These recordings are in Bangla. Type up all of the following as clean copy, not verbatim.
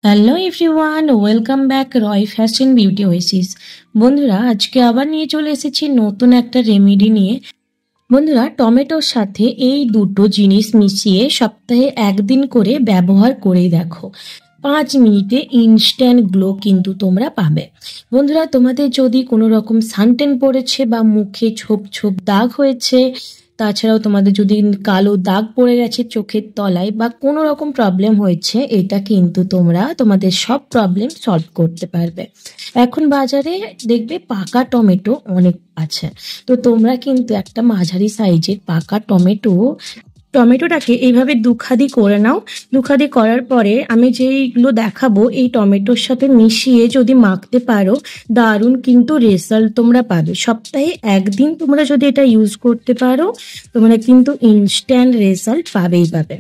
হ্যালো এভরিওয়ান, ওয়েলকাম ব্যাক রয় ফ্যাশন বিউটি ওয়েসিস। বন্ধুরা, আজকে আবার নিয়ে চলে এসেছি নতুন একটা রেমেডি নিয়ে। বন্ধুরা, টমেটোর সাথে এই দুটো জিনিস মিশিয়ে সপ্তাহে একদিন করে ব্যবহার করেই দেখো, 5 মিনিটে ইনস্ট্যান্ট গ্লো কিন্তু তোমরা পাবে। বন্ধুরা, তোমাদের যদি কোনো রকম সানটেন পড়েছে বা মুখে ছোপ ছোপ দাগ হয়েছে, তাছাড়াও তোমাদের যদি কালো দাগ পড়ে গেছে চোখের তলায় বা কোনো রকম প্রবলেম হয়েছে, এটা কিন্তু তোমরা তোমাদের সব প্রবলেম সলভ করতে পারবে। এখন বাজারে দেখবে পাকা টমেটো অনেক আছে, তো তোমরা কিন্তু একটা মাঝারি সাইজের পাকা টমেটোটাকে এইভাবে দুখাদি করে নাও। দুখাদি করার পরে আমি যেইগুলো দেখাবো এই টমেটোর সাথে মিশিয়ে যদি মাখতে পারো, দারুণ কিন্তু রেজাল্ট তোমরা পাবে। সপ্তাহে একদিন তোমরা যদি এটা ইউজ করতে পারো, তোমরা কিন্তু ইনস্ট্যান্ট রেজাল্ট পাবেই পাবে।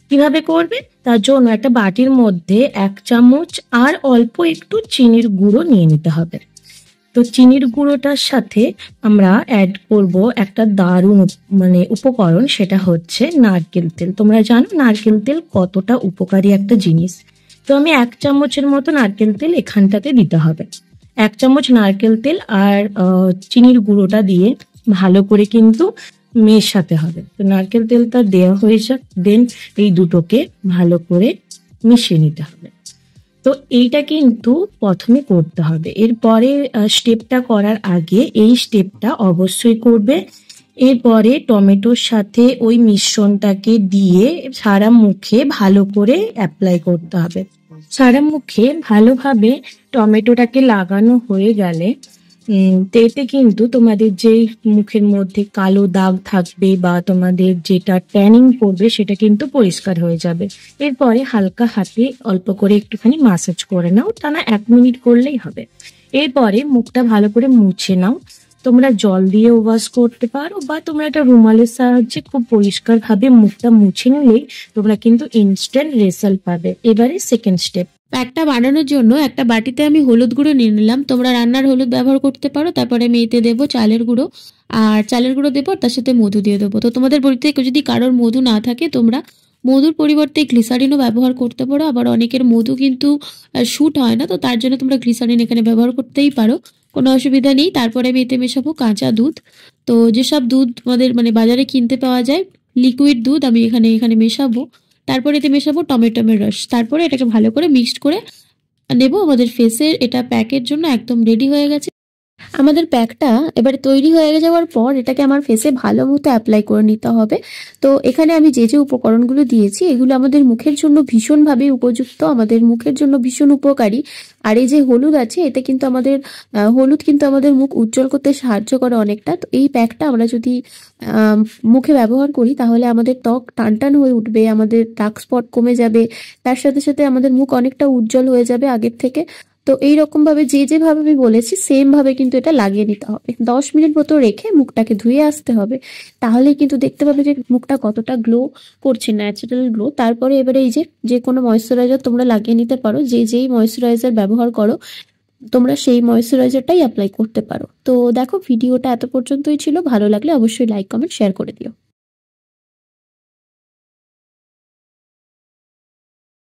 কিভাবে করবে? তার জন্য একটা বাটির মধ্যে 1 চামচ আর অল্প একটু চিনির গুঁড়ো নিয়ে নিতে হবে। তো চিনির গুঁড়োটার সাথে আমরা অ্যাড করব একটা দারুণ উপকরণ, সেটা হচ্ছে নারকেল তেল। তোমরা জানো নারকেল তেল কতটা উপকারী একটা জিনিস। তো আমি 1 চামচের মতো নারকেল তেল এখানটাতে দিতে হবে। 1 চামচ নারকেল তেল আর চিনির গুঁড়োটা দিয়ে ভালো করে কিন্তু মেশাতে হবে। তো নারকেল তেলটা দেওয়া হয়ে যাক, দেন এই দুটোকে ভালো করে মিশিয়ে নিতে হবে। তো এইটা কিন্তু প্রথমে করতে হবে। এরপরে স্টেপটা করার আগে এই স্টেপটা অবশ্যই করবে। এরপরে টমেটোর সাথে ওই মিশ্রণটাকে দিয়ে সারা মুখে ভালো করে অ্যাপ্লাই করতে হবে। সারা মুখে ভালোভাবে টমেটোটাকে লাগানো হয়ে গেলে এতে কিন্তু তোমাদের যেই মুখের মধ্যে কালো দাগ থাকবে বা তোমাদের যেটা ট্যানিং পড়বে সেটা কিন্তু পরিষ্কার হয়ে যাবে। এরপরে হালকা হাতে অল্প করে একটুখানি মাসাজ করে নাও, টানা 1 মিনিট করলেই হবে। এরপরে মুখটা ভালো করে মুছে নাও। তোমরা জল দিয়ে ওয়াশ করতে পারো বা তোমরা একটা রুমালের সাহায্যে খুব পরিষ্কারভাবে মুখটা মুছে নিলেই তোমরা কিন্তু ইনস্ট্যান্ট রেজাল্ট পাবে। এবারে সেকেন্ড স্টেপ। প্যাকটা বানানোর জন্য একটা বাটিতে আমি হলুদ গুঁড়ো নিয়ে নিলাম। তোমরা রান্নার হলুদ ব্যবহার করতে পারো। তারপরে আমি এতে দেবো চালের গুঁড়ো, আর চালের গুঁড়ো দেবো, তার সাথে মধু দিয়ে দেবো। তো তোমাদের বাড়িতে যদি কারোর মধু না থাকে, তোমরা মধুর পরিবর্তে গ্লিসারিনও ব্যবহার করতে পারো। আবার অনেকের মধু কিন্তু শুট হয় না, তো তার জন্য তোমরা গ্লিসারিন এখানে ব্যবহার করতেই পারো, কোনো অসুবিধা নেই। তারপরে আমি এতে মেশাবো কাঁচা দুধ। তো যেসব দুধ আমাদের বাজারে কিনতে পাওয়া যায়, লিকুইড দুধ, আমি এখানে মেশাবো। তারপরে এতে মেশাবো টমেটোমের রস। তারপরে এটাকে ভালো করে মিক্সড করে নেব। আমাদের ফেসের এটা প্যাকের জন্য একদম রেডি হয়ে গেছে। আমাদের প্যাকটা এবারে তৈরি হয়ে যাওয়ার পর এটাকে আমার ফেসে ভালো মতো অ্যাপ্লাই করে নিতে হবে। তো এখানে আমি যে যে উপকরণগুলো দিয়েছি এগুলো আমাদের মুখের জন্য ভীষণভাবে উপযুক্ত, আমাদের মুখের জন্য ভীষণ উপকারী। আর এই যে হলুদ আছে, এতে কিন্তু হলুদ কিন্তু আমাদের মুখ উজ্জ্বল করতে সাহায্য করে অনেকটা। তো এই প্যাকটা আমরা যদি মুখে ব্যবহার করি তাহলে আমাদের ত্বক টানটান হয়ে উঠবে, আমাদের ডার্ক স্পট কমে যাবে, তার সাথে সাথে আমাদের মুখ অনেকটা উজ্জ্বল হয়ে যাবে আগের থেকে। তো এইরকম ভাবে যেভাবে আমি বলেছি সেম ভাবে কিন্তু এটা লাগিয়ে নিতে হবে। 10 মিনিট মতো রেখে মুখটাকে ধুয়ে আসতে হবে, তাহলে কিন্তু দেখতে পাবে যে মুখটা কতটা গ্লো করছে, ন্যাচারাল গ্লো। তারপরে এবারে এই যে কোনো ময়েশ্চারাইজার তোমরা লাগিয়ে নিতে পারো। যেই ময়েশ্চারাইজার ব্যবহার করো তোমরা সেই ময়েশ্চারাইজারটাই অ্যাপ্লাই করতে পারো। তো দেখো, ভিডিওটা এত পর্যন্তই ছিল। ভালো লাগলে অবশ্যই লাইক, কমেন্ট, শেয়ার করে দিও।